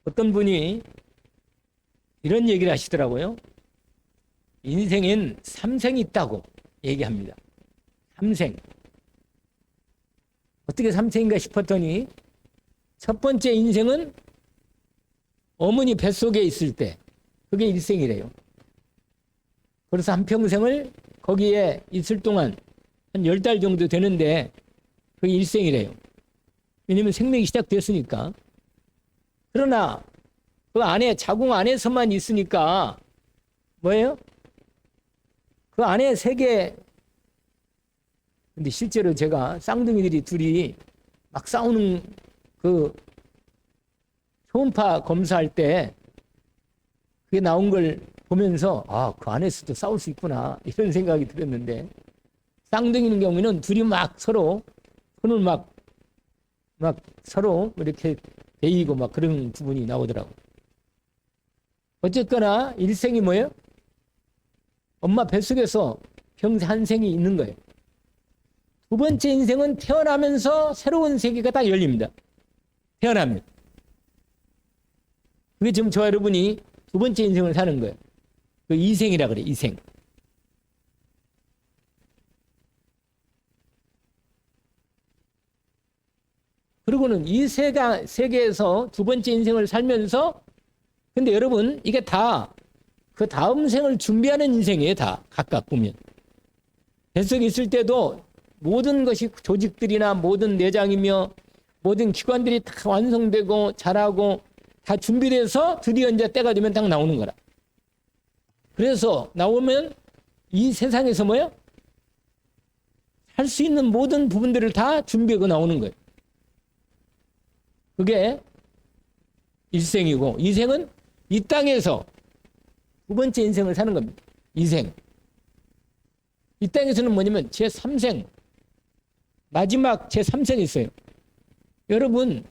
어떤 분이 이런 얘기를 하시더라고요. 인생엔 삼생이 있다고 얘기합니다. 삼생. 어떻게 삼생인가 싶었더니 첫 번째 인생은 어머니 뱃속에 있을 때 그게 일생이래요. 그래서 한평생을 거기에 있을 동안 한 10달 정도 되는데 그게 일생이래요. 왜냐면 생명이 시작됐으니까. 그러나 그 안에 자궁 안에서만 있으니까 뭐예요? 그 안에 세계. 근데 실제로 제가 쌍둥이들이 둘이 막 싸우는 그 초음파 검사할 때 그게 나온 걸 보면서 그 안에서도 싸울 수 있구나 이런 생각이 들었는데, 쌍둥이인 경우에는 둘이 막 서로 손을 막 서로 이렇게 베이고 막 그런 부분이 나오더라고. 어쨌거나 일생이 뭐예요? 엄마 뱃속에서 평생 한 생이 있는 거예요. 두 번째 인생은 태어나면서 새로운 세계가 딱 열립니다. 태어나면. 그게 지금 저와 여러분이 두 번째 인생을 사는 거예요. 그 이생이라 그래, 이생. 그리고는 이 세계에서 두 번째 인생을 살면서, 근데 여러분, 이게 다 그 다음 생을 준비하는 인생이에요, 다. 각각 보면. 뱃속에 있을 때도 모든 것이 조직들이나 모든 내장이며 모든 기관들이 다 완성되고 자라고 다 준비돼서 드디어 이제 때가 되면 딱 나오는 거라. 그래서 나오면 이 세상에서 뭐예요? 할 수 있는 모든 부분들을 다 준비하고 나오는 거예요. 그게 일생이고, 이생은 이 땅에서 두 번째 인생을 사는 겁니다. 이생. 이 땅에서는 뭐냐면 제3생, 마지막 제3생이 있어요. 여러분,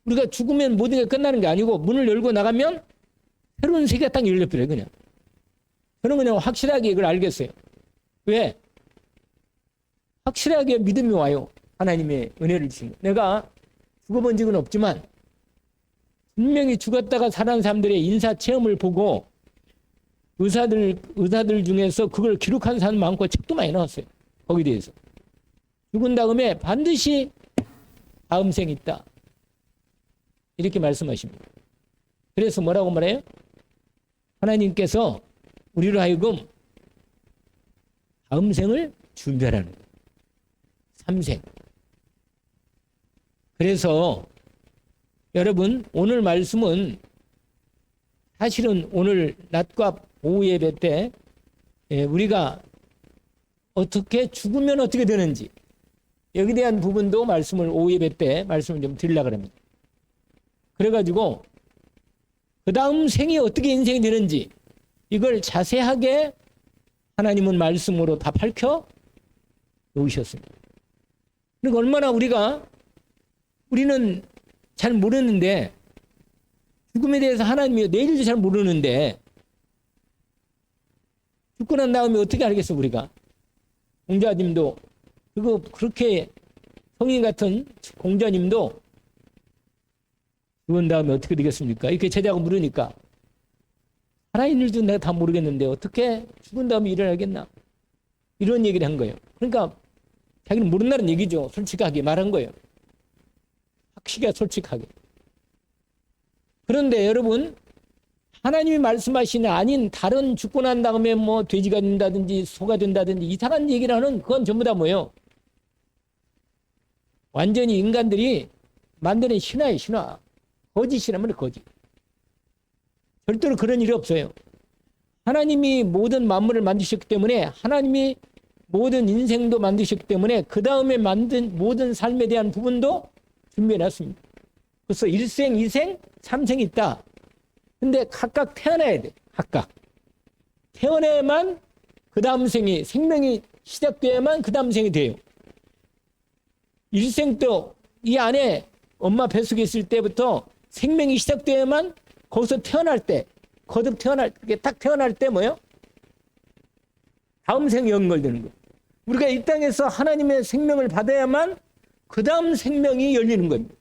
우리가 죽으면 모든 게 끝나는 게 아니고 문을 열고 나가면 새로운 세계가 딱 열려버려요, 그냥. 저는 그냥 확실하게 이걸 알겠어요. 왜? 확실하게 믿음이 와요. 하나님의 은혜를 주신 거. 내가 죽어본 적은 없지만 분명히 죽었다가 살아난 사람들의 인사 체험을 보고 의사들 중에서 그걸 기록한 사람 많고 책도 많이 나왔어요. 거기에 대해서. 죽은 다음에 반드시 다음 생이 있다. 이렇게 말씀하십니다. 그래서 뭐라고 말해요? 하나님께서 우리로 하여금 다음 생을 준비하라는 거예요. 삼생. 그래서 여러분, 오늘 말씀은 사실은 오늘 낮과 오후 예배 때 우리가 어떻게 죽으면 어떻게 되는지 여기에 대한 부분도 말씀을 오후 예배 때 말씀을 좀 드리려고 합니다. 그래가지고 그 다음 생이 어떻게 인생이 되는지 이걸 자세하게 하나님은 말씀으로 다 밝혀 놓으셨습니다. 그러니까 얼마나 우리는 잘 모르는데, 죽음에 대해서 하나님이 내일도 잘 모르는데 죽고 난 다음에 어떻게 알겠어 우리가. 공자님도 그거 그렇게 성인 같은 공자님도 죽은 다음에 어떻게 되겠습니까? 이렇게 제자가 물으니까 살아있는 일도 내가 다 모르겠는데 어떻게 죽은 다음에 일어나겠나, 이런 얘기를 한 거예요. 그러니까 자기는 모른다는 얘기죠. 솔직하게 말한 거예요. 확실하게 솔직하게. 그런데 여러분, 하나님이 말씀하시는 아닌 다른 죽고 난 다음에 뭐 돼지가 된다든지 소가 된다든지 이상한 얘기를 하는, 그건 전부 다 뭐예요? 완전히 인간들이 만드는 신화예요, 신화. 거짓이라면 거짓. 절대로 그런 일이 없어요. 하나님이 모든 만물을 만드셨기 때문에, 하나님이 모든 인생도 만드셨기 때문에 그 다음에 만든 모든 삶에 대한 부분도 준비해놨습니다. 그래서 1생, 2생, 3생이 있다. 근데 각각 태어나야 돼. 각각. 태어나야만 그 다음 생이, 생명이 시작돼야만 그 다음 생이 돼요. 1생도 이 안에 엄마 뱃속에 있을 때부터 생명이 시작돼야만 거기서 태어날 때, 거듭 태어날, 딱 태어날 때 뭐예요? 다음 생이 연결되는 거예요. 우리가 이 땅에서 하나님의 생명을 받아야만 그 다음 생명이 열리는 겁니다.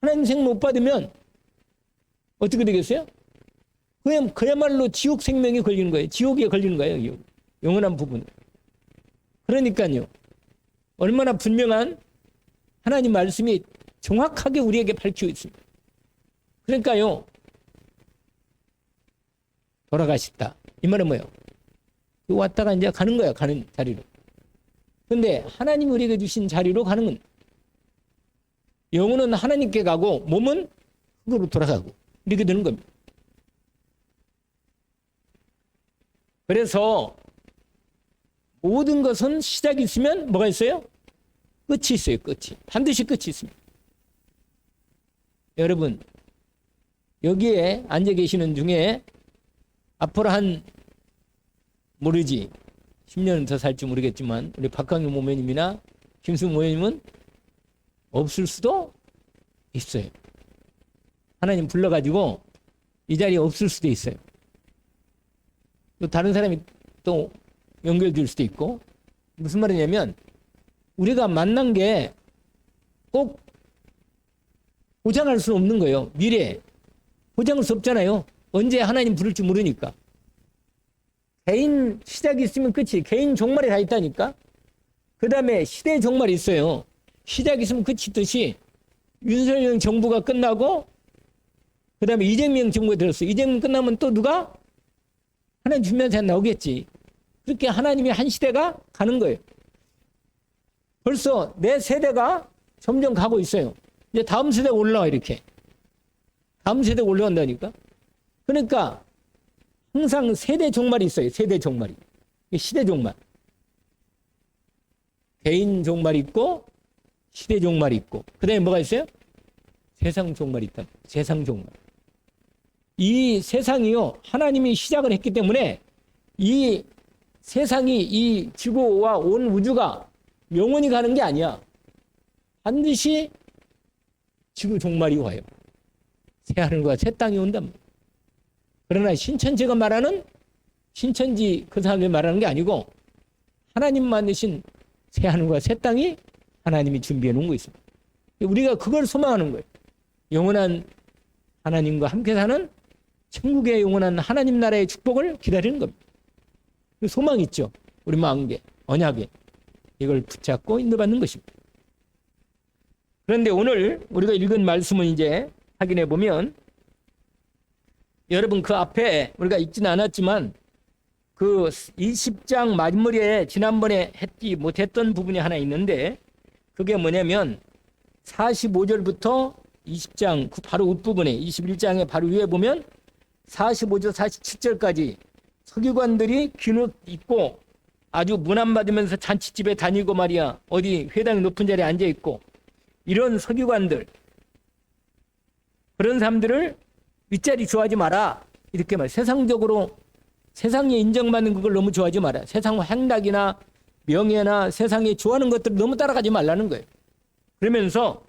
하나님 생명 못 받으면 어떻게 되겠어요? 그야말로 지옥 생명이 걸리는 거예요. 지옥에 걸리는 거예요. 영원한 부분. 그러니까요. 얼마나 분명한 하나님 말씀이 정확하게 우리에게 밝히고 있습니다. 그러니까요. 돌아가셨다. 이 말은 뭐예요? 왔다가 이제 가는 거야. 가는 자리로. 근데 하나님 우리에게 주신 자리로 가는 건 영혼은 하나님께 가고 몸은 흙으로 돌아가고 이렇게 되는 겁니다. 그래서 모든 것은 시작이 있으면 뭐가 있어요? 끝이 있어요. 끝이. 반드시 끝이 있습니다. 여러분 여기에 앉아 계시는 중에 앞으로 한 모르지 10년은 더 살지 모르겠지만 우리 박강규 모매님이나 김승 모매님은 없을 수도 있어요. 하나님 불러가지고 이 자리에 없을 수도 있어요. 또 다른 사람이 또 연결될 수도 있고. 무슨 말이냐면 우리가 만난 게 꼭 보장할 수는 없는 거예요. 미래 보장할 수 없잖아요. 언제 하나님 부를지 모르니까. 개인 시작이 있으면 끝이, 개인 종말이 다 있다니까. 그 다음에 시대 종말이 있어요. 시작이 있으면 끝이 있듯이 윤석열 정부가 끝나고 그 다음에 이재명 정부가 들었어요. 이재명 끝나면 또 누가? 하나님 준비한 사람 나오겠지. 그렇게 하나님이 한 시대가 가는 거예요. 벌써 내 세대가 점점 가고 있어요. 이제 다음 세대가 올라와 이렇게. 다음 세대가 올라간다니까. 그러니까 항상 세대 종말이 있어요. 세대 종말이. 시대 종말. 개인 종말이 있고 시대 종말이 있고 그 다음에 뭐가 있어요? 세상 종말이 있다. 세상 종말. 이 세상이요. 하나님이 시작을 했기 때문에 이 세상이 이 지구와 온 우주가 영원히 가는 게 아니야. 반드시 지구 종말이 와요. 새 하늘과 새 땅이 온단 말이야. 그러나 신천지가 말하는 신천지 그 사람들이 말하는 게 아니고 하나님 만드신 새 하늘과 새 땅이 하나님이 준비해 놓은 거 있습니다. 우리가 그걸 소망하는 거예요. 영원한 하나님과 함께 사는 천국의 영원한 하나님 나라의 축복을 기다리는 겁니다. 소망이 있죠. 우리 마음에 언약에 이걸 붙잡고 인도받는 것입니다. 그런데 오늘 우리가 읽은 말씀은 이제 확인해 보면 여러분 그 앞에 우리가 읽지는 않았지만 그 20장 마무리에 지난번에 했지 못했던 부분이 하나 있는데 그게 뭐냐면 45절부터 20장 그 바로 윗부분에 21장의 바로 위에 보면 45절 47절까지 서기관들이 귀옷 입고 아주 문안 받으면서 잔치집에 다니고 말이야. 어디 회당 높은 자리에 앉아 있고 이런 서기관들 그런 사람들을 윗자리 좋아하지 마라. 이렇게 말. 세상적으로 세상에 인정받는 그걸 너무 좋아하지 마라. 세상 행락이나 명예나 세상에 좋아하는 것들을 너무 따라가지 말라는 거예요. 그러면서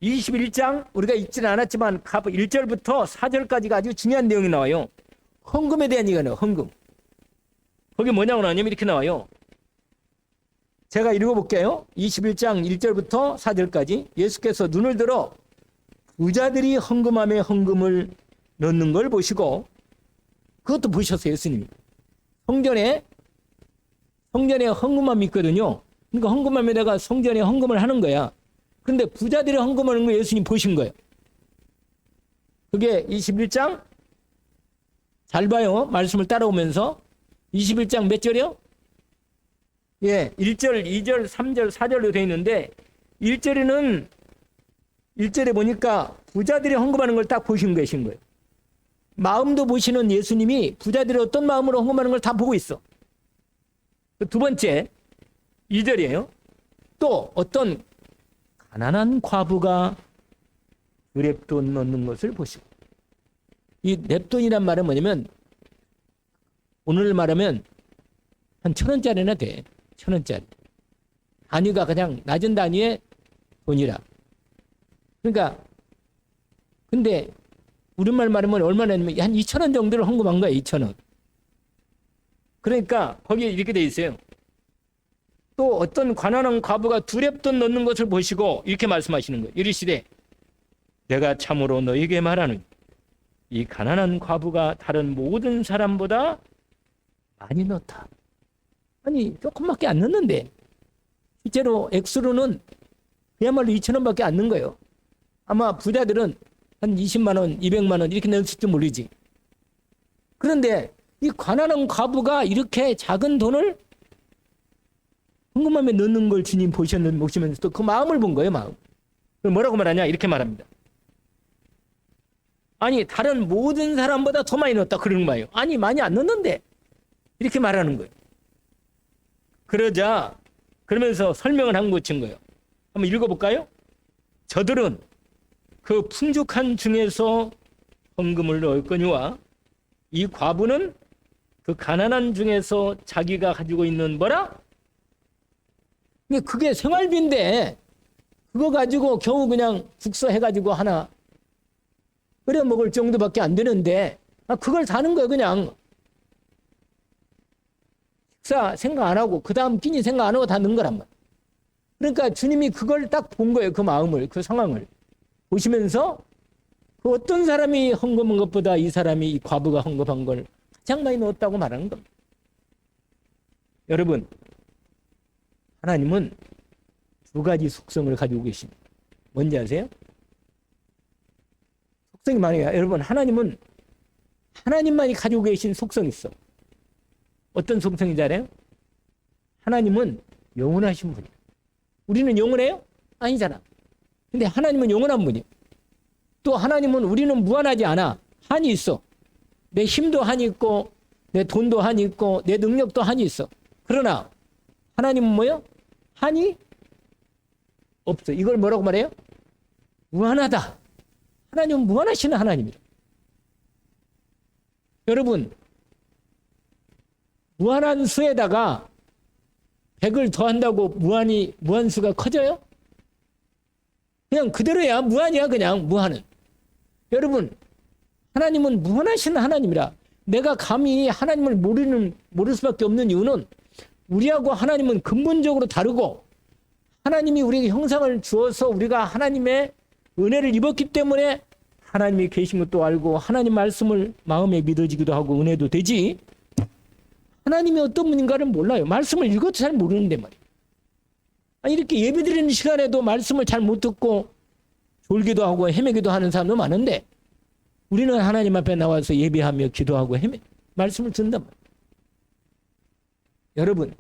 21장 우리가 읽지는 않았지만 1절부터 4절까지가 아주 중요한 내용이 나와요. 헌금에 대한 얘기가 나와요. 헌금. 거기 뭐냐고 나오냐면 이렇게 나와요. 제가 읽어볼게요. 21장 1절부터 4절까지 예수께서 눈을 들어 부자들이 헌금함에 헌금을 넣는 걸 보시고 그것도 보셨어요. 예수님이. 성전에 헌금함이 있거든요. 그러니까 헌금함에다가 성전에 헌금을 하는 거야. 근데 부자들이 헌금하는 거 예수님 보신 거예요. 그게 21장 잘 봐요. 말씀을 따라오면서 21장 몇 절이요? 예, 1절, 2절, 3절, 4절로 되어 있는데 1절에 보니까 부자들이 헌금하는 걸 딱 보신 거예요. 마음도 보시는 예수님이 부자들이 어떤 마음으로 헌금하는 걸 다 보고 있어. 두 번째 2절이에요. 또 어떤 가난한 과부가 랩돈 넣는 것을 보시고 이 랩돈이란 말은 뭐냐면 오늘 말하면 한 1,000원짜리나 돼. 1,000원짜리. 단위가 그냥 낮은 단위의 돈이라. 그러니까 근데 우리말 말하면 얼마냐면 한 2,000원 정도를 헌금한 거야. 2,000원. 그러니까 거기에 이렇게 돼 있어요. 또 어떤 가난한 과부가 2랩돈 넣는 것을 보시고 이렇게 말씀하시는 거예요. 이르시되 내가 참으로 너에게 말하는 이 가난한 과부가 다른 모든 사람보다 많이 넣었다. 아니 조금밖에 안 넣는데 실제로 액수로는 그야말로 2,000원밖에 안 넣은 거예요. 아마 부자들은 한 20만 원, 200만 원 이렇게 넣었을지 모르지. 그런데 이 가난한 과부가 이렇게 작은 돈을 헌금함에 넣는 걸 주님 보시면서 또 그 마음을 본 거예요. 마음. 뭐라고 말하냐 이렇게 말합니다. 아니 다른 모든 사람보다 더 많이 넣었다 그러는 거예요. 아니 많이 안 넣었는데 이렇게 말하는 거예요. 그러면서 설명을 한 것인 거예요. 한번 읽어볼까요? 저들은 그 풍족한 중에서 헌금을 넣었거니와 이 과부는 그 가난한 중에서 자기가 가지고 있는 뭐라? 그게 생활비인데 그거 가지고 겨우 그냥 국서해가지고 하나 끓여 먹을 정도밖에 안 되는데 그걸 사는 거예요. 그냥 식사 생각 안 하고 그 다음 끼니 생각 안 하고 다 넣은 거란 말이에요. 그러니까 주님이 그걸 딱 본 거예요. 그 마음을, 그 상황을 보시면서 그 어떤 사람이 헌금한 것보다 이 사람이 이 과부가 헌금한 걸 가장 많이 넣었다고 말하는 겁니다. 여러분, 하나님은 두 가지 속성을 가지고 계십니다. 뭔지 아세요? 속성이 많아요. 여러분, 하나님은 하나님만이 가지고 계신 속성이 있어. 어떤 속성인지 알아요? 하나님은 영원하신 분이에요. 우리는 영원해요? 아니잖아. 근데 하나님은 영원한 분이에요. 또 하나님은 우리는 무한하지 않아. 한이 있어. 내 힘도 한이 있고 내 돈도 한이 있고 내 능력도 한이 있어. 그러나 하나님은 뭐예요? 한이 없어. 이걸 뭐라고 말해요? 무한하다. 하나님은 무한하신 하나님이다. 여러분, 무한한 수에다가 100을 더한다고 무한수가 커져요? 그냥 그대로야. 무한이야. 그냥 무한은. 여러분, 하나님은 무한하신 하나님이라. 내가 감히 하나님을 모를 수밖에 없는 이유는 우리하고 하나님은 근본적으로 다르고 하나님이 우리에게 형상을 주어서 우리가 하나님의 은혜를 입었기 때문에 하나님이 계신 것도 알고 하나님 말씀을 마음에 믿어지기도 하고 은혜도 되지. 하나님이 어떤 분인가를 몰라요. 말씀을 읽어도 잘 모르는데 말이에요. 아니, 이렇게 예배드리는 시간에도 말씀을 잘 못 듣고 졸기도 하고 헤매기도 하는 사람도 많은데 우리는 하나님 앞에 나와서 예배하며 기도하고 말씀을 듣는단 말이에요. 여러분,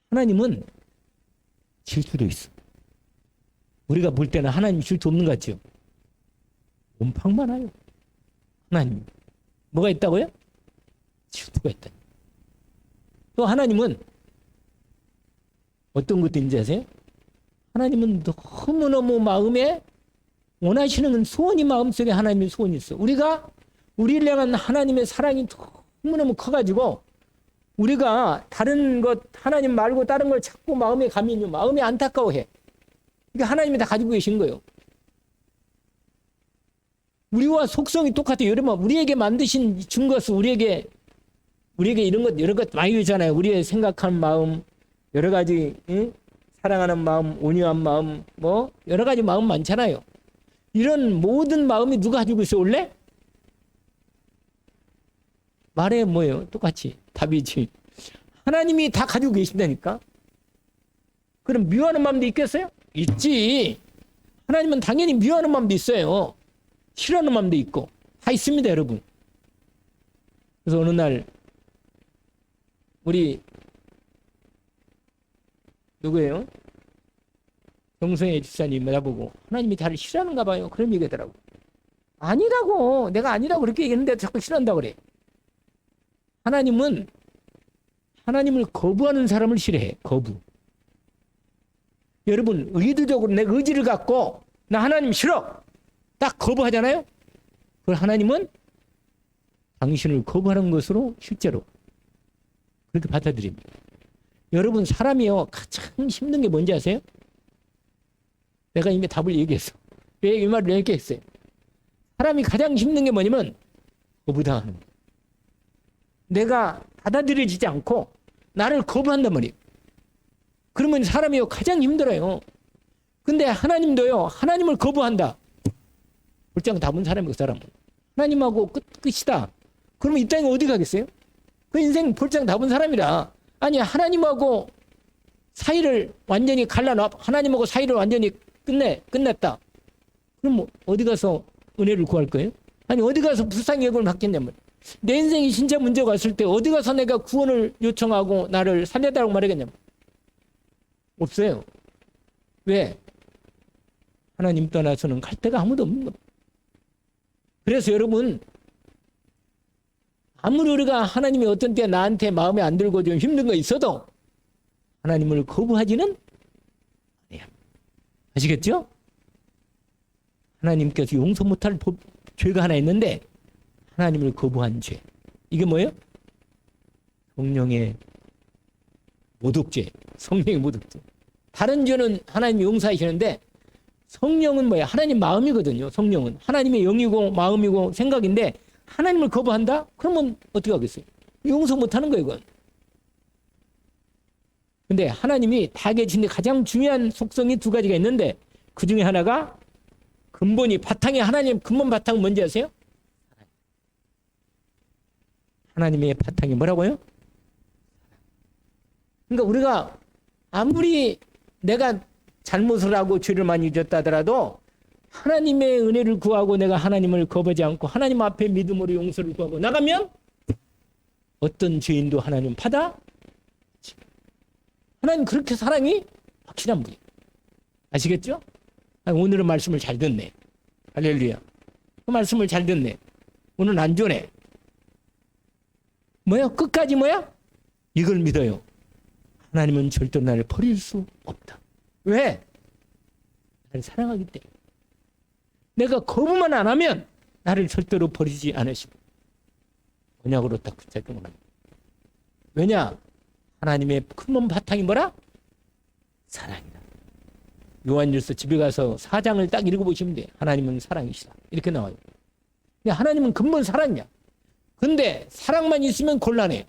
하나님은 질투도 있어. 우리가 볼 때는 하나님 질투 없는 것 같죠? 온팡 많아요. 하나님. 뭐가 있다고요? 질투가 있다. 또 하나님은 어떤 것도 있는지 아세요? 하나님은 너무너무 마음에 원하시는 소원이 마음속에 하나님의 소원이 있어. 우리를 향한 하나님의 사랑이 너무너무 커가지고 우리가 다른 것 하나님 말고 다른 걸 자꾸 마음에 가면 마음이 안타까워해. 이게 하나님이 다 가지고 계신 거예요. 우리와 속성이 똑같아요. 여러분, 우리에게 만드신 준 것은 우리에게 이런 것 많이 되잖아요. 우리의 생각하는 마음, 여러 가지 사랑하는 마음, 온유한 마음, 뭐 여러 가지 마음 많잖아요. 이런 모든 마음이 누가 가지고 있어 원래? 말해 뭐예요? 똑같이 답이지. 하나님이 다 가지고 계신다니까. 그럼 미워하는 마음도 있겠어요? 있지. 하나님은 당연히 미워하는 마음도 있어요. 싫어하는 마음도 있고 다 있습니다, 여러분. 그래서 어느 날 우리 누구예요? 정성의 집사님 나보고 하나님이 나를 싫어하는가 봐요. 그런 얘기하더라고. 아니라고. 내가 아니라고 그렇게 얘기했는데 자꾸 싫어한다고 그래. 하나님은 하나님을 거부하는 사람을 싫어해. 거부. 여러분, 의도적으로 내 의지를 갖고 나 하나님 싫어. 딱 거부하잖아요. 그걸 하나님은 당신을 거부하는 것으로 실제로 그렇게 받아들입니다. 여러분, 사람이요 가장 힘든 게 뭔지 아세요? 내가 이미 답을 얘기했어. 왜 이 말을 얘기했어요? 사람이 가장 힘든 게 뭐냐면 거부당하는 거예요. 내가 받아들여지지 않고 나를 거부한단 말이에요. 그러면 사람이요 가장 힘들어요. 근데 하나님도요, 하나님을 거부한다. 볼장 답은 사람이 그 사람은. 하나님하고 끝이다. 그러면 이 땅에 어디 가겠어요? 그 인생 볼장 답은 사람이라. 아니, 하나님하고 사이를 완전히 갈라놔. 하나님하고 사이를 완전히 끝냈다. 그럼 뭐 어디 가서 은혜를 구할 거예요? 아니, 어디 가서 불쌍히 여김을 받겠냐면. 내 인생이 진짜 문제가 왔을 때 어디 가서 내가 구원을 요청하고 나를 살려달라고 말하겠냐면. 없어요. 왜? 하나님 떠나서는 갈 데가 아무도 없는 겁니다. 그래서 여러분, 아무리 우리가 하나님이 어떤 때 나한테 마음에 안 들고 좀 힘든 거 있어도 하나님을 거부하지는 않아요. 아시겠죠? 하나님께서 용서 못할 죄가 하나 있는데 하나님을 거부한 죄. 이게 뭐예요? 성령의 모독죄. 성령의 모독죄. 다른 죄는 하나님이 용서하시는데 성령은 뭐예요? 하나님 마음이거든요. 성령은. 하나님의 영이고 마음이고 생각인데 하나님을 거부한다? 그러면 어떻게 하겠어요? 용서 못하는 거예요, 이건. 근데 하나님이 다 계신데 가장 중요한 속성이 두 가지가 있는데 그 중에 하나가 근본이 바탕이 하나님 근본 바탕은 뭔지 아세요? 하나님의 바탕이 뭐라고요? 그러니까 우리가 아무리 내가 잘못을 하고 죄를 많이 지었다 하더라도 하나님의 은혜를 구하고 내가 하나님을 거부하지 않고 하나님 앞에 믿음으로 용서를 구하고 나가면 어떤 죄인도 하나님 받아 하나님 그렇게 사랑이 확실한 분이에요. 아시겠죠? 오늘은 말씀을 잘 듣네. 할렐루야. 그 말씀을 잘 듣네. 오늘 안 좋네. 뭐야? 끝까지 뭐야? 이걸 믿어요. 하나님은 절대로 나를 버릴 수 없다. 왜? 나를 사랑하기 때문에. 내가 거부만 안 하면 나를 절대로 버리지 않으시고 언약으로 딱 붙잡고 합니다. 왜냐? 하나님의 큰 바탕이 뭐라? 사랑이다. 요한일서 집에 가서 4장을 딱 읽어보시면 돼. 하나님은 사랑이시다. 이렇게 나와요. 하나님은 근본 사랑이야. 근데 사랑만 있으면 곤란해.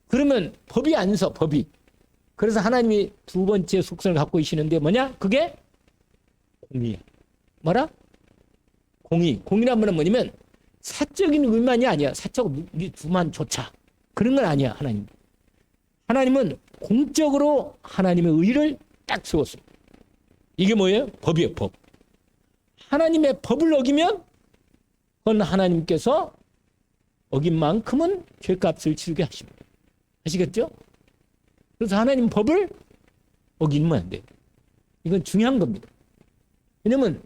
그러면 법이 안 서, 법이. 그래서 하나님이 두 번째 속성을 갖고 계시는데 뭐냐? 그게 공의야. 뭐라? 공의. 공의란 말은 뭐냐면 사적인 의만이 아니야. 사적 우리 두만 조차. 그런 건 아니야, 하나님. 하나님은 공적으로 하나님의 의를 딱 세웠어요. 이게 뭐예요? 법이에요, 법. 하나님의 법을 어기면 그건 하나님께서 어긴 만큼은 죄값을 치르게 하십니다. 아시겠죠? 그래서 하나님 법을 어기면 안 돼요. 이건 중요한 겁니다. 왜냐면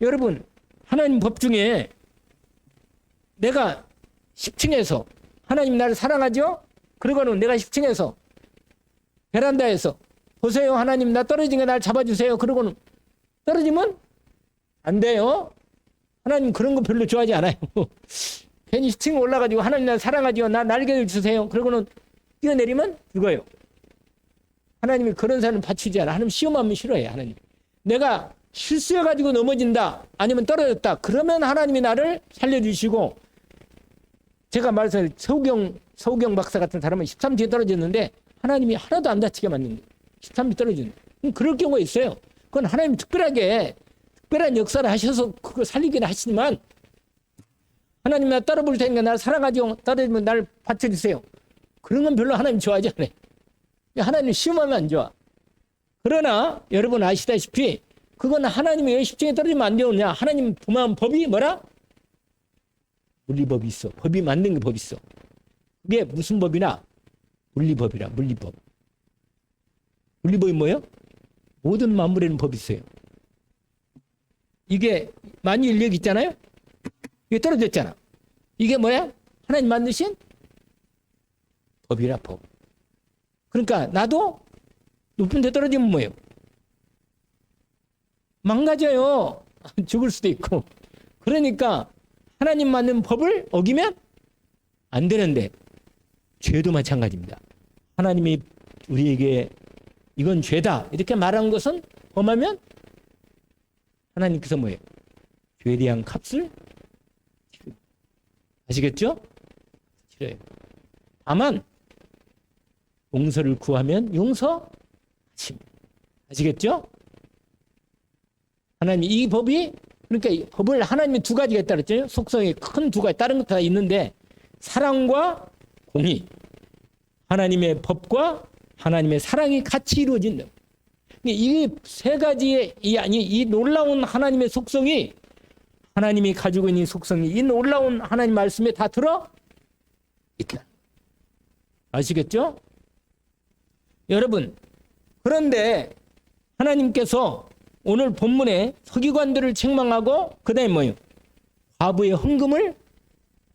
여러분 하나님 법 중에 내가 10층에서 하나님 나를 사랑하죠? 그러고는 내가 10층에서 베란다에서 보세요 하나님 나 떨어진 거 날 잡아주세요. 그러고는 떨어지면 안 돼요. 하나님 그런 거 별로 좋아하지 않아요. 괜히 10층 올라가지고 하나님 나 사랑하죠. 나 날개를 주세요. 그러고는 뛰어내리면 죽어요. 하나님이 그런 사람을 받치지 않아. 하나님 시험하면 싫어해요. 하나님. 내가 실수해가지고 넘어진다. 아니면 떨어졌다. 그러면 하나님이 나를 살려주시고 제가 말해서 서우경 박사 같은 사람은 13층에 떨어졌는데 하나님이 하나도 안 다치게 만든 거예요. 13층 떨어지는. 그럴 경우가 있어요. 그건 하나님이 특별한 역사를 하셔서 그걸 살리긴 하시지만 하나님 나 떨어볼 테니까 나를 사랑하죠. 떨어지면 나를 받쳐주세요. 그런 건 별로 하나님 좋아하지 않아요. 하나님 시험하면 안 좋아. 그러나 여러분 아시다시피 그건 하나님이 왜 10층에 떨어지면 안 되느냐. 하나님 부마한 법이 뭐라? 물리법이 있어. 법이 만든 게 법이 있어. 그게 무슨 법이나? 물리법이라. 물리법. 물리법이 뭐예요? 모든 만물에는 법이 있어요. 이게 만유인력 있잖아요. 이게 떨어졌잖아. 이게 뭐야? 하나님 만드신 법이라 법. 그러니까 나도 높은 데 떨어지면 뭐예요? 망가져요. 죽을 수도 있고. 그러니까 하나님 만든 법을 어기면 안 되는데 죄도 마찬가지입니다. 하나님이 우리에게 이건 죄다 이렇게 말한 것은 범하면 하나님께서 뭐예요? 죄에 대한 값을 아시겠죠? 치러요. 다만 용서를 구하면 용서하십니다. 아시겠죠? 하나님 이 법이 그러니까 이 법을 하나님이 두 가지가 있다 그랬잖아요. 속성이 큰 두 가지 다른 것 다 있는데 사랑과 공의, 하나님의 법과 하나님의 사랑이 같이 이루어진다. 이 세 가지의 이 놀라운 하나님의 속성이 하나님이 가지고 있는 속성이 이 놀라운 하나님 말씀에 다 들어 있다. 아시겠죠? 여러분, 그런데 하나님께서 오늘 본문에 서기관들을 책망하고 그다음에 뭐예요? 과부의 헌금을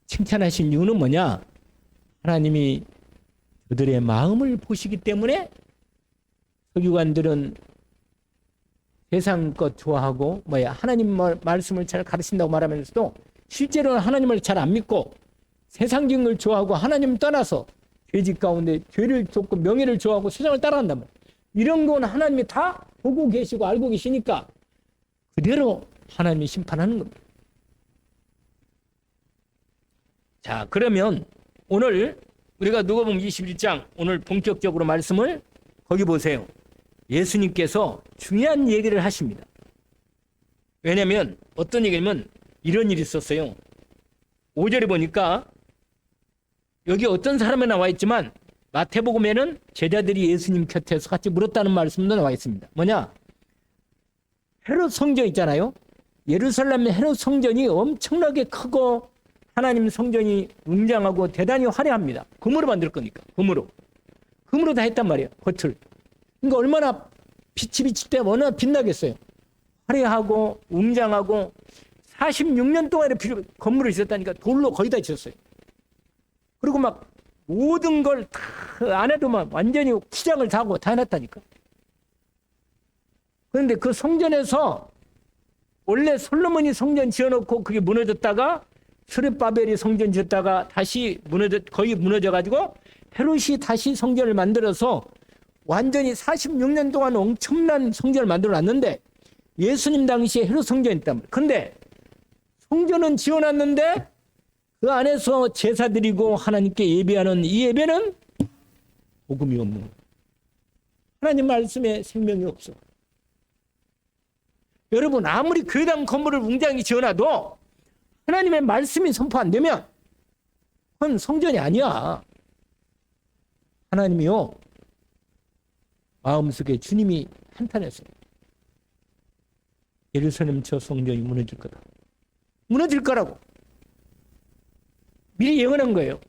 칭찬하신 이유는 뭐냐? 하나님이 그들의 마음을 보시기 때문에 서기관들은 세상 것 좋아하고 하나님 말씀을 잘 가르친다고 말하면서도 실제로는 하나님을 잘 안 믿고 세상적인 걸 좋아하고 하나님 떠나서 죄짓 가운데 죄를 쫓고 명예를 좋아하고 세상을 따라간단 말이에요. 이런 건 하나님이 다 보고 계시고 알고 계시니까 그대로 하나님이 심판하는 겁니다. 자, 그러면 오늘 우리가 누가복음 21장 오늘 본격적으로 말씀을 거기 보세요. 예수님께서 중요한 얘기를 하십니다. 왜냐하면 어떤 얘기냐면 이런 일이 있었어요. 5절에 보니까 여기 어떤 사람이 나와 있지만 마태복음에는 제자들이 예수님 곁에서 같이 물었다는 말씀도 나와 있습니다. 뭐냐? 헤롯 성전 있잖아요. 예루살렘의 헤롯 성전이 엄청나게 크고 하나님 성전이 웅장하고 대단히 화려합니다. 금으로 만들 거니까. 금으로 다 했단 말이에요. 겉을. 그러니까 얼마나 빛이 때문에 얼마나 빛나겠어요. 화려하고 웅장하고 46년 동안에 건물을 지었다니까 돌로 거의 다 지었어요. 그리고 막 모든 걸 다 안에도 막 완전히 기장을 다 하고 다 해놨다니까. 그런데 그 성전에서 원래 솔로몬이 성전 지어놓고 그게 무너졌다가 스룹바벨이 성전 지었다가 다시 거의 무너져가지고 헤롯이 다시 성전을 만들어서 완전히 46년 동안 엄청난 성전을 만들어놨는데 예수님 당시에 헤롯 성전이 있단 말이에요. 근데 성전은 지어놨는데 그 안에서 제사 드리고 하나님께 예배하는 이 예배는 복음이 없는 거예요. 하나님 말씀에 생명이 없어. 여러분, 아무리 교회당 건물을 웅장히 지어놔도 하나님의 말씀이 선포 안 되면 그건 성전이 아니야. 하나님이요, 마음속에 주님이 한탄했어요. 예루살렘 저 성전이 무너질 거다. 무너질 거라고. 미리 예언한 거예요.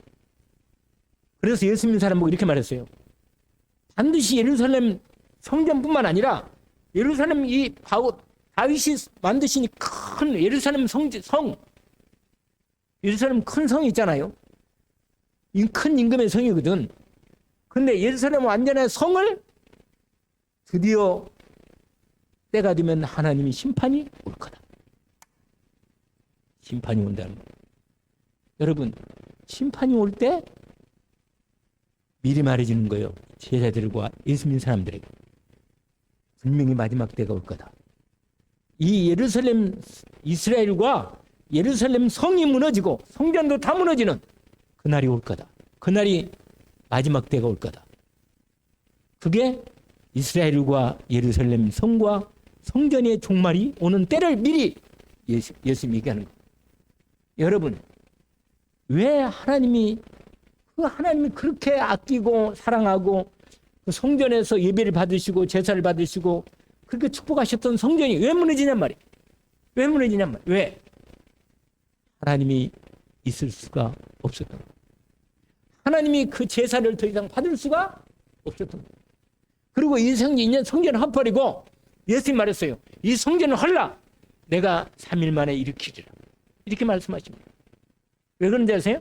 그래서 예수 믿는 사람 보고 이렇게 말했어요. 반드시 예루살렘 성전뿐만 아니라 예루살렘 다윗이 만드신 큰 예루살렘 예루살렘 큰 성이 있잖아요. 큰 임금의 성이거든. 근데 예루살렘 완전한 성을 드디어 때가 되면 하나님이 심판이 올 거다. 심판이 온다는 거예요. 여러분, 심판이 올 때 미리 말해주는 거예요. 제자들과 예수 믿는 사람들에게. 분명히 마지막 때가 올 거다. 이 예루살렘 이스라엘과 예루살렘 성이 무너지고 성전도 다 무너지는 그날이 올 거다. 그날이 마지막 때가 올 거다. 그게 이스라엘과 예루살렘 성과 성전의 종말이 오는 때를 미리 예수님이 얘기하는 거예요. 여러분, 왜 하나님이 그렇게 아끼고 사랑하고 그 성전에서 예배를 받으시고 제사를 받으시고 그렇게 축복하셨던 성전이 왜 무너지냔 말이에요. 왜 무너지냔 말이에요. 왜? 하나님이 있을 수가 없었던 거예요. 하나님이 그 제사를 더 이상 받을 수가 없었던 거예요. 그리고 이 성전을 헛버리고 예수님 말했어요. 이 성전을 헐라. 내가 3일 만에 일으키리라. 이렇게 말씀하십니다. 왜 그런지 아세요?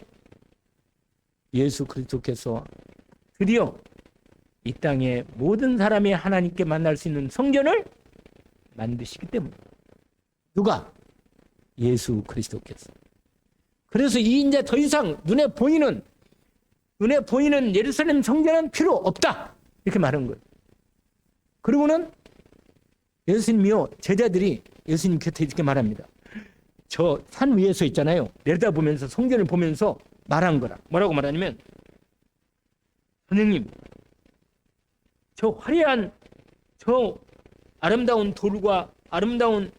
예수 그리스도께서 드디어 이 땅에 모든 사람이 하나님께 만날 수 있는 성전을 만드시기 때문에. 누가? 예수 그리스도께서. 그래서 이제 더 이상 눈에 보이는 예루살렘 성전은 필요 없다. 이렇게 말한 거예요. 그리고는 예수님이요, 제자들이 예수님 곁에 이렇게 말합니다. 저 산 위에서 있잖아요. 내려다보면서 성전을 보면서 말한 거라. 뭐라고 말하냐면, 선생님, 저 화려한 저 아름다운 돌과 아름다운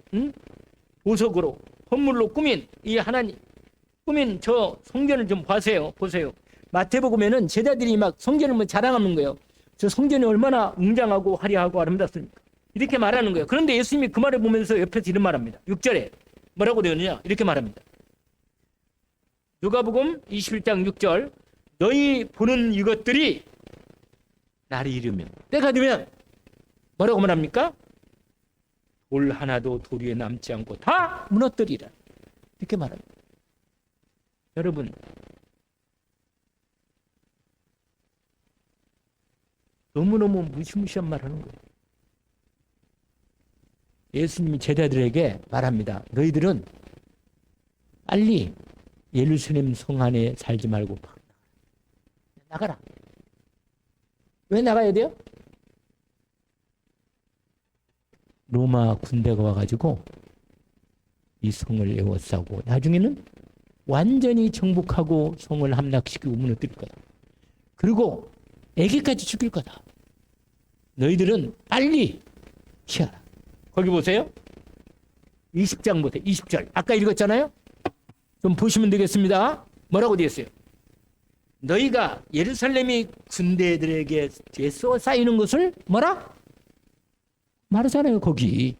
보석으로 헌물로 꾸민 이 하나님 꾸민 저 성전을 좀 보세요. 마태복음에는 제자들이 막 성전을 뭐 자랑하는 거예요. 저 성전이 얼마나 웅장하고 화려하고 아름답습니까? 이렇게 말하는 거예요. 그런데 예수님이 그 말을 보면서 옆에서 이런 말합니다. 6절에 뭐라고 되었느냐? 이렇게 말합니다. 누가복음 21장 6절 너희 보는 이것들이 날이 이르면 때가 되면 뭐라고 말합니까? 돌 하나도 돌 위에 남지 않고 다 무너뜨리라. 이렇게 말합니다. 여러분 너무너무 무시무시한 말 하는 거예요. 예수님이 제자들에게 말합니다. 너희들은 빨리 예루살렘 성 안에 살지 말고 나가라. 왜 나가야 돼요? 로마 군대가 와가지고 이 성을 에워싸고 나중에는 완전히 정복하고 성을 함락시키고 무너뜨릴 거다. 그리고 애기까지 죽일 거다. 너희들은 빨리 피하라. 거기 보세요. 20장 보세요. 20절. 아까 읽었잖아요. 좀 보시면 되겠습니다. 뭐라고 되어 있어요? 너희가 예루살렘이 군대들에게 쌓이는 것을 뭐라? 말하잖아요. 거기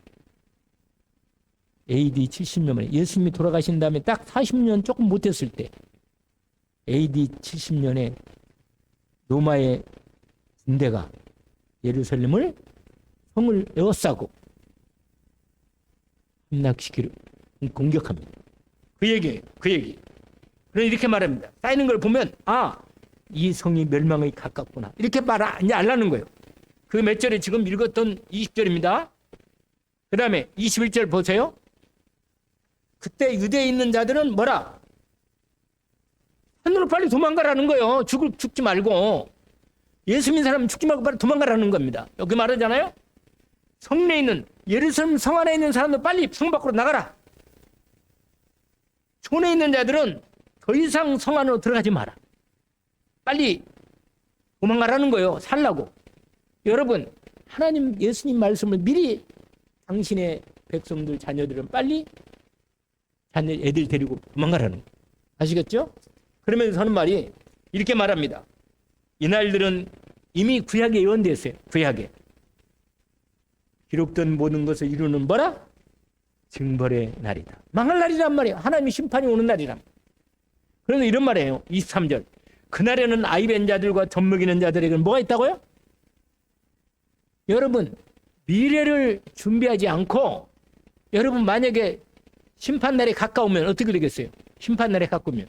AD 70년 만에 예수님이 돌아가신 다음에 딱 40년 조금 못했을 때 AD 70년에 로마의 군대가 예루살렘을 성을 에워싸고 함락시키려 공격합니다. 그 얘기. 그래서 이렇게 말합니다. 쌓이는 걸 보면 이 성이 멸망에 가깝구나. 이렇게 알라는 거예요. 그 몇 절에 지금 읽었던 20절입니다. 그 다음에 21절 보세요. 그때 유대에 있는 자들은 뭐라? 하늘로 빨리 도망가라는 거예요. 죽지 말고. 예수 믿는 사람은 죽지 말고 빨리 도망가라는 겁니다. 여기 말하잖아요. 성내에 있는 예루살렘 성 안에 있는 사람들 빨리 성 밖으로 나가라. 촌에 있는 자들은 더 이상 성 안으로 들어가지 마라. 빨리 도망가라는 거예요. 살라고. 여러분 하나님 예수님 말씀을 미리 당신의 백성들 자녀들은 빨리 애들 데리고 도망가라는 거예요. 아시겠죠? 그러면서 하는 말이 이렇게 말합니다. 이 날들은 이미 구약에 예언되어 있어요. 구약에 기록된 모든 것을 이루는 뭐라? 징벌의 날이다. 망할 날이란 말이에요. 하나님의 심판이 오는 날이란. 그래서 이런 말이에요. 23절. 그날에는 아이 뵌 자들과 젖먹이는 자들에게는 뭐가 있다고요? 여러분 미래를 준비하지 않고 여러분 만약에 심판날이 가까우면 어떻게 되겠어요? 심판날이 가까우면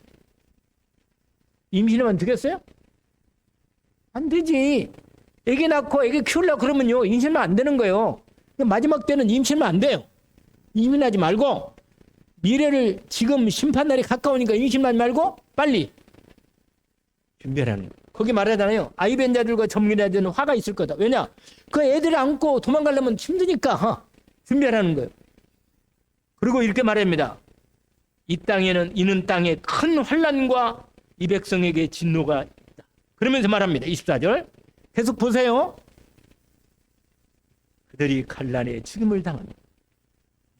임신하면 되겠어요? 안 되지. 애기 낳고 애기 키우려고 그러면요 임신하면 안 되는 거예요. 마지막 때는 임신하면 안 돼요. 임신하지 말고 미래를 지금 심판날이 가까우니까 임신하지 말고 빨리 준비하라는 거예요. 거기 말하잖아요. 아이 뵌 자들과 젖먹이는 자들은 화가 있을 거다. 왜냐? 그 애들을 안고 도망가려면 힘드니까 준비하라는 거예요. 그리고 이렇게 말합니다. 이는 땅에 큰 환난과 이 백성에게 진노가 있다. 그러면서 말합니다. 24절 계속 보세요. 그들이 칼날에 죽임을 당합니다.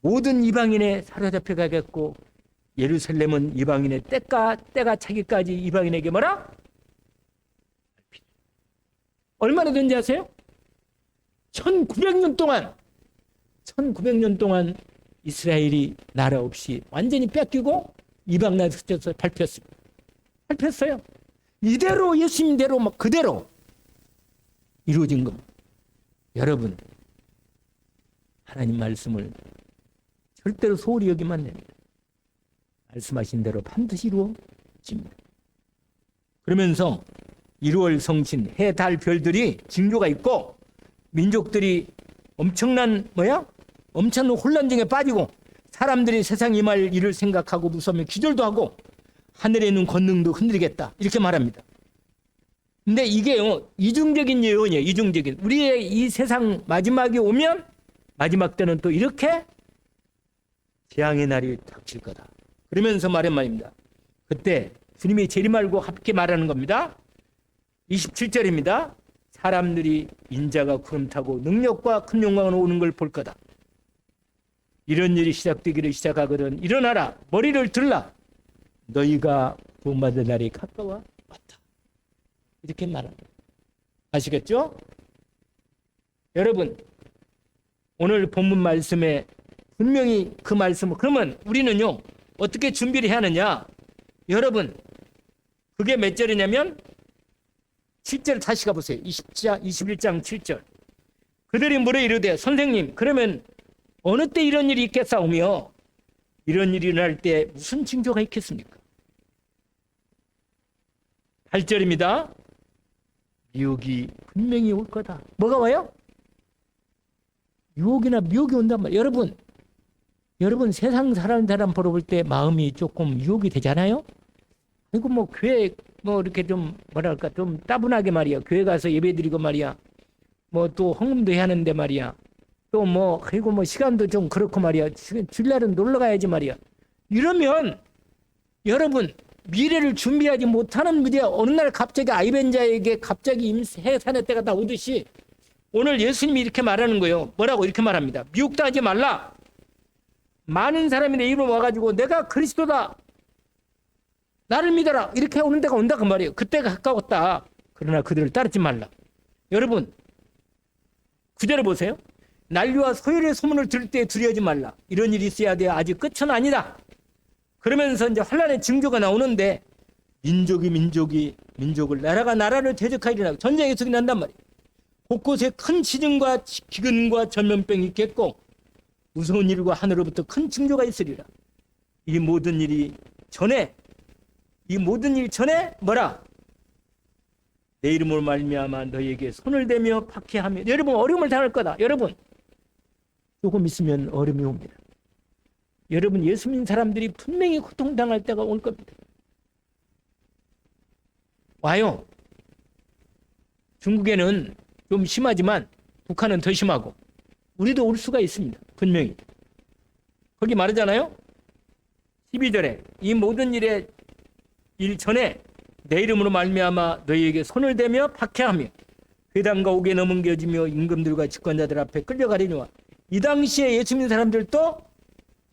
모든 이방인에 사로잡혀 가겠고 예루살렘은 이방인의 때가 차기까지 이방인에게 뭐라? 얼마나 된지 아세요? 1900년 동안 이스라엘이 나라 없이 완전히 뺏기고 이방 나라에 흩어져서 밟혔어요. 이대로 예수님대로 막 그대로 이루어진 겁니다. 여러분 하나님 말씀을 절대로 소홀히 여기면 안 됩니다. 말씀하신 대로 반드시 이루어집니다. 그러면서 1월 성신, 해, 달, 별들이 징조가 있고 민족들이 엄청난 혼란 중에 빠지고 사람들이 세상 임할 일을 생각하고 무서우며 기절도 하고 하늘에 있는 권능도 흔들리겠다. 이렇게 말합니다. 근데 이게요 이중적인 예언이에요. 이중적인. 우리의 이 세상 마지막이 오면 마지막 때는 또 이렇게 재앙의 날이 닥칠 거다. 그러면서 말한 말입니다. 그때 주님이 재림하고 함께 말하는 겁니다. 27절입니다. 사람들이 인자가 구름 타고 능력과 큰 영광으로 오는 걸 볼 거다. 이런 일이 시작되기를 시작하거든 일어나라 머리를 들라 너희가 구원받을 날이 가까워 왔다. 이렇게 말합니다. 아시겠죠? 여러분 오늘 본문 말씀에 분명히 그 말씀을 그러면 우리는요 어떻게 준비를 해야 하느냐? 여러분 그게 몇 절이냐면 7절 다시 가보세요. 21장 7절 그들이 물어 이르되 선생님 그러면 어느 때 이런 일이 있겠사오며 이런 일이 일어날 때 무슨 징조가 있겠습니까? 8절입니다. 미혹이 분명히 올 거다. 뭐가 와요? 유혹이나 미혹이 온단 말이에요. 여러분 세상 사는 사람 보러 볼 때 마음이 조금 유혹이 되잖아요. 그리고 뭐 교회 뭐 이렇게 좀 뭐랄까 좀 따분하게 말이야. 교회 가서 예배드리고 말이야. 뭐 또 헌금도 해야 하는데 말이야. 또 뭐 그리고 뭐 시간도 좀 그렇고 말이야. 주일날은 놀러 가야지 말이야. 이러면 여러분 미래를 준비하지 못하는 무디야 어느 날 갑자기 아이벤자에게 갑자기 해산의 때가 다 오듯이 오늘 예수님이 이렇게 말하는 거예요. 뭐라고 이렇게 말합니다. 미혹당하지 말라. 많은 사람이 내 입으로 와가지고 내가 그리스도다. 나를 믿어라. 이렇게 오는 데가 온다 그 말이에요. 그때가 가까웠다. 그러나 그들을 따르지 말라. 여러분 구절을 보세요. 난리와 소열의 소문을 들을 때 두려워하지 말라. 이런 일이 있어야 돼. 아직 끝은 아니다. 그러면서 이제 환란의 징조가 나오는데 민족이 민족을 나라가 나라를 대적하리라. 전쟁의 소리 난단 말이에요. 곳곳에 큰 지진과 기근과 전염병이 있겠고 무서운 일과 하늘로부터 큰 징조가 있으리라. 이 모든 일 전에 뭐라? 내 이름으로 말미암아 너희에게 손을 대며 박해하며 여러분 어려움을 당할 거다. 여러분 조금 있으면 어려움이 옵니다. 여러분 예수 믿는 사람들이 분명히 고통당할 때가 올 겁니다. 와요. 중국에는 좀 심하지만 북한은 더 심하고 우리도 올 수가 있습니다. 분명히. 거기 말하잖아요. 12절에 이 모든 일 전에 내 이름으로 말미암아 너희에게 손을 대며 박해하며 회당과 옥에 넘겨지며 임금들과 집권자들 앞에 끌려가리니와 이 당시에 예수 믿는 사람들도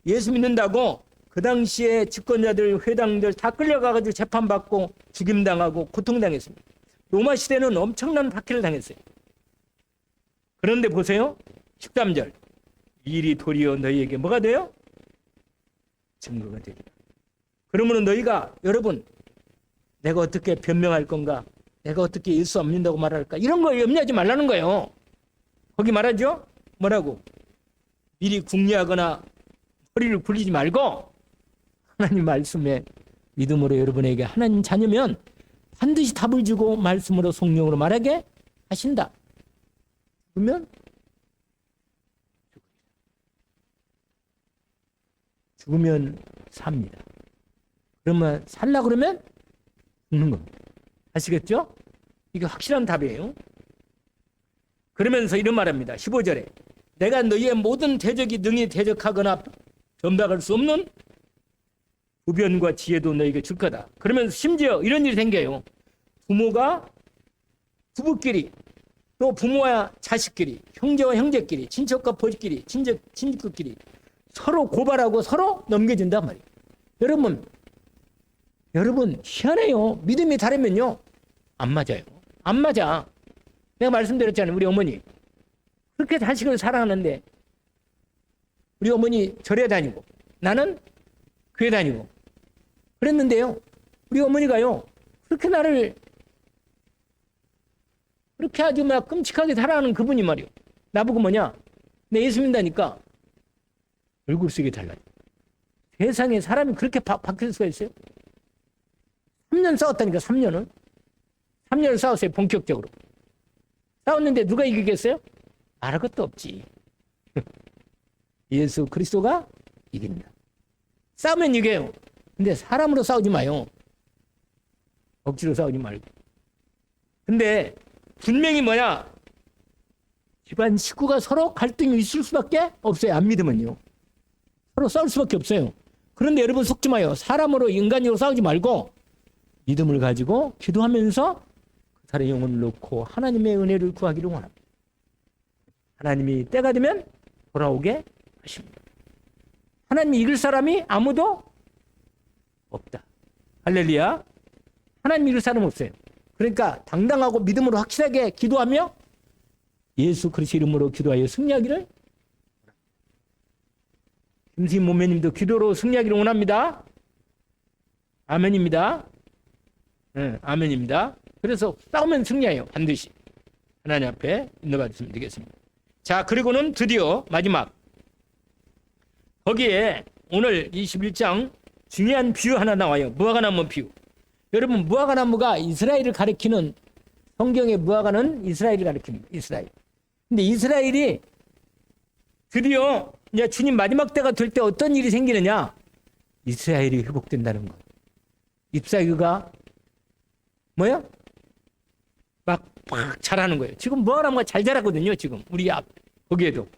예수 믿는다고 그 당시에 집권자들 회당들 다 끌려가가지고 재판받고 죽임당하고 고통당했습니다. 로마 시대는 엄청난 박해를 당했어요. 그런데 보세요. 13절 이 일이 도리어 너희에게 뭐가 돼요? 증거가 되리라. 그러면 너희가 여러분 내가 어떻게 변명할 건가? 내가 어떻게 예수 안 믿는다고 말할까? 이런 거 염려하지 말라는 거예요. 거기 말하죠? 뭐라고? 미리 궁리하거나 허리를 굴리지 말고 하나님 말씀에 믿음으로 여러분에게 하나님 자녀면 반드시 답을 주고 말씀으로 성령으로 말하게 하신다. 그러면 죽으면 삽니다. 그러면 살라 그러면 죽는 겁니다. 아시겠죠? 이게 확실한 답이에요. 그러면서 이런 말합니다. 15절에 내가 너희의 모든 대적이 능히 대적하거나 변박할 수 없는 부변과 지혜도 너희에게 줄 거다. 그러면서 심지어 이런 일이 생겨요. 부모가 부부끼리 또 부모와 자식끼리 형제와 형제끼리 친척과 버지끼리 친척끼리 서로 고발하고 서로 넘겨준단 말이에요. 여러분 희한해요. 믿음이 다르면요 안 맞아요. 안 맞아. 내가 말씀드렸잖아요. 우리 어머니 그렇게 자식을 사랑하는데 우리 어머니 절에 다니고 나는 교회 다니고 그랬는데요. 우리 어머니가요 그렇게 나를 그렇게 아주 막 끔찍하게 사랑하는 그분이 말이요. 나보고 뭐냐? 내 예수 믿다니까 얼굴색이 달라요. 세상에 사람이 그렇게 바뀔 수가 있어요? 3년 싸웠다니까 3년을 싸웠어요. 본격적으로. 싸웠는데 누가 이기겠어요? 말할 것도 없지. 예수 그리스도가 이긴다. 싸우면 이겨요. 근데 사람으로 싸우지 마요. 억지로 싸우지 말고. 근데 분명히 뭐냐? 집안 식구가 서로 갈등이 있을 수밖에 없어요. 안 믿으면요. 서로 싸울 수밖에 없어요. 그런데 여러분 속지 마요. 사람으로 인간적으로 싸우지 말고 믿음을 가지고 기도하면서 그 사람의 영혼을 놓고 하나님의 은혜를 구하기를 원합니다. 하나님이 때가 되면 돌아오게 하십니다. 하나님이 이길 사람이 아무도 없다. 할렐루야. 하나님 이길 사람 없어요. 그러니까 당당하고 믿음으로 확실하게 기도하며 예수 그리스도 이름으로 기도하여 승리하기를. 김수임 목매님도 기도로 승리하기를 원합니다. 아멘입니다. 네, 아멘입니다. 그래서 싸우면 승리해요. 반드시. 하나님 앞에 인도받으시면 되겠습니다. 자, 그리고는 드디어 마지막. 거기에 오늘 21장 중요한 비유 하나 나와요. 무화과나무 비유. 여러분, 무화과나무가 이스라엘을 가리키는, 성경의 무화과는 이스라엘을 가리킵니다. 이스라엘. 근데 이스라엘이 드디어 이제 주님 마지막 때가 될 때 어떤 일이 생기느냐? 이스라엘이 회복된다는 거. 잎사귀가 뭐야? 막 자라는 거예요. 지금 무화과나무가 잘 자라거든요. 지금 우리 앞 거기에도.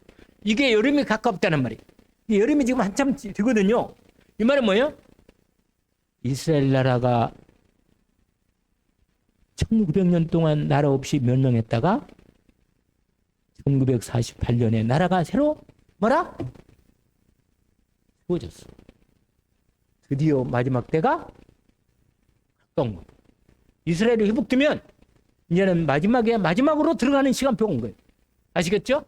이게 여름이 가깝다는 말이에요. 여름이 지금 한참 되거든요. 이 말은 뭐예요? 이스라엘 나라가 1900년 동안 나라 없이 멸망했다가 1948년에 나라가 새로 뭐라? 세워졌어. 드디어 마지막 때가 가까운 거예요. 이스라엘이 회복되면 이제는 마지막으로 들어가는 시간표가 온 거예요. 아시겠죠?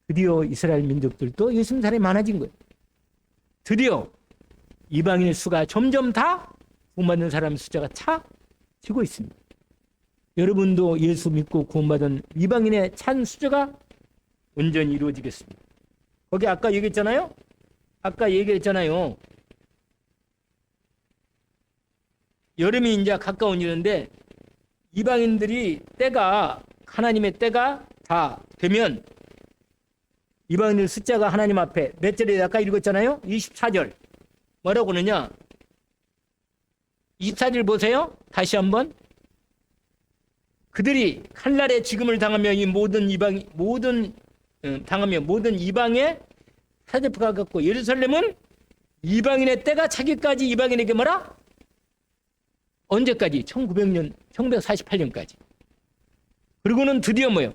드디어 이스라엘 민족들도 예수 믿는 사람이 많아진 거예요. 드디어 이방인의 수가 점점 다 구원받는 사람의 숫자가 차지고 있습니다. 여러분도 예수 믿고 구원받은 이방인의 찬 숫자가 온전히 이루어지겠습니다. 거기 아까 얘기했잖아요. 여름이 이제 가까운 일인데 이방인들이 때가 하나님의 때가 다 되면 이방인들 숫자가 하나님 앞에 몇 절에 아까 읽었잖아요. 24절 뭐라고 그러냐? 24절 보세요. 다시 한번. 그들이 칼날의 죽음을 당하며 이 모든 이방의 사제프가 갖고 예루살렘은 이방인의 때가 차기까지 이방인에게 뭐라? 언제까지? 1900년, 1948년까지. 그리고는 드디어 뭐요?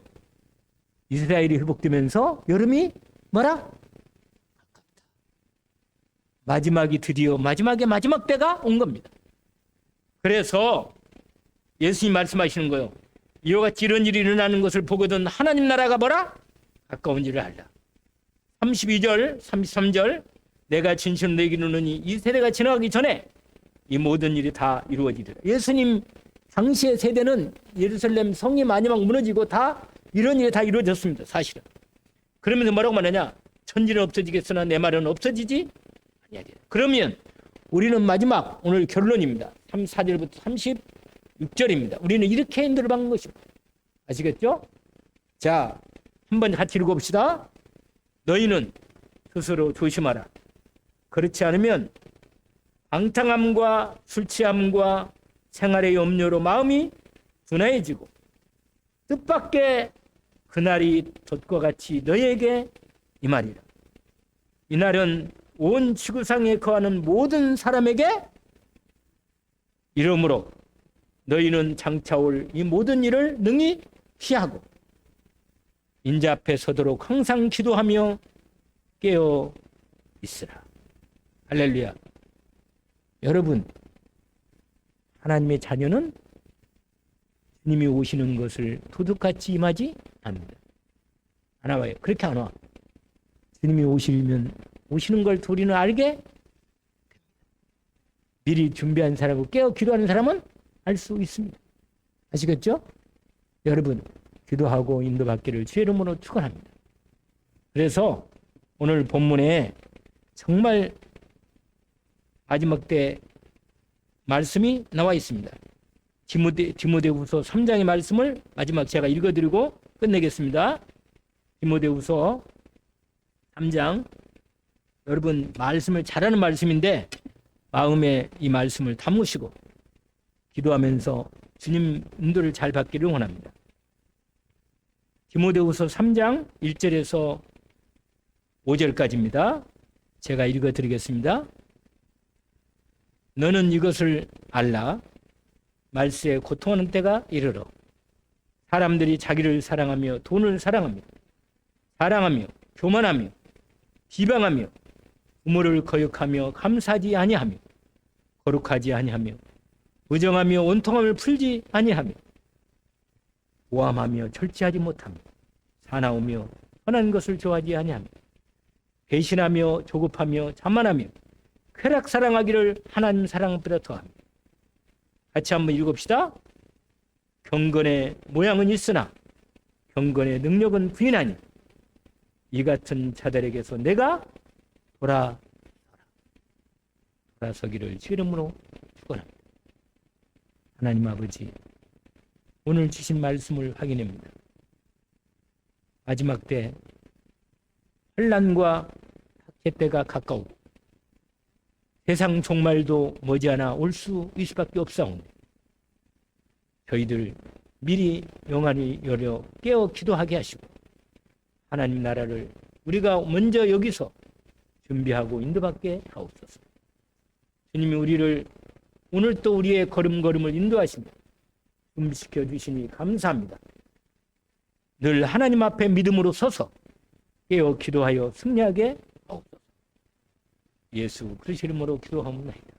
이스라엘이 회복되면서 여름이 뭐라? 가깝다. 마지막이 드디어 마지막의 마지막 때가 온 겁니다. 그래서 예수님 말씀하시는 거예요. 이와 같이 이런 일이 일어나는 것을 보거든 하나님 나라가 뭐라? 가까운 줄을 알라. 32절, 33절 내가 진실로 너에게 이르노니 이 세대가 지나가기 전에 이 모든 일이 다 이루어지리라. 예수님 당시의 세대는 예루살렘 성이 마지막 무너지고 다 이런 일이 다 이루어졌습니다. 사실은. 그러면서 뭐라고 말하냐? 천지는 없어지겠으나 내 말은 없어지지 아니하리라. 그러면 우리는 마지막 오늘 결론입니다. 34절부터 36절입니다. 우리는 이렇게 인도를 받는 것입니다. 아시겠죠? 자, 한번 같이 읽어봅시다. 너희는 스스로 조심하라. 그렇지 않으면 방탕함과 술 취함과 생활의 염려로 마음이 둔해지고 뜻밖의 그날이 돛과 같이 너희에게 임하리라. 이날은 온 지구상에 거하는 모든 사람에게 이러므로 너희는 장차 올 이 모든 일을 능히 피하고 인자 앞에 서도록 항상 기도하며 깨어 있으라. 할렐루야. 여러분, 하나님의 자녀는 주님이 오시는 것을 도둑같이 임하지 않는다. 안 와요. 그렇게 안 와. 주님이 오시는 걸 우리는 알게 됩니다. 미리 준비한 사람하고 깨어 기도하는 사람은 알 수 있습니다. 아시겠죠? 여러분, 기도하고 인도받기를 주의 이름으로 축원합니다. 그래서 오늘 본문에 정말 마지막 때 말씀이 나와 있습니다. 디모데후서 3장의 말씀을 마지막 제가 읽어드리고 끝내겠습니다. 디모데후서 3장. 여러분 말씀을 잘하는 말씀인데 마음에 이 말씀을 담으시고 기도하면서 주님 인도를 잘 받기를 원합니다. 디모데후서 3장 1절에서 5절까지입니다. 제가 읽어드리겠습니다. 너는 이것을 알라. 말세에 고통하는 때가 이르러 사람들이 자기를 사랑하며 돈을 사랑하며 교만하며 비방하며 부모를 거역하며 감사하지 아니하며 거룩하지 아니하며 의정하며 온통함을 풀지 아니하며 오함하며 절제하지 못하며 사나우며 선한 것을 좋아하지 아니하며 배신하며 조급하며 자만하며 쾌락 사랑하기를 하나님 사랑보다 더하며. 같이 한번 읽읍시다. 경건의 모양은 있으나 경건의 능력은 부인하니 이 같은 자들에게서 내가 돌아서기를 주 이름으로 축원합니다. 하나님 아버지, 오늘 주신 말씀을 확인합니다. 마지막 때 환난과 학대 때가 가까우고 세상 종말도 머지않아 올 수밖에 없사오니 저희들 미리 영안이 열려 깨어 기도하게 하시고 하나님 나라를 우리가 먼저 여기서 준비하고 인도받게 하옵소서. 주님이 우리를 오늘 또 우리의 걸음걸음을 인도하시며 준비시켜 주시니 감사합니다. 늘 하나님 앞에 믿음으로 서서 깨어 기도하여 승리하게 하옵소서. 예수 그리스도 이름으로 기도하옵나이다.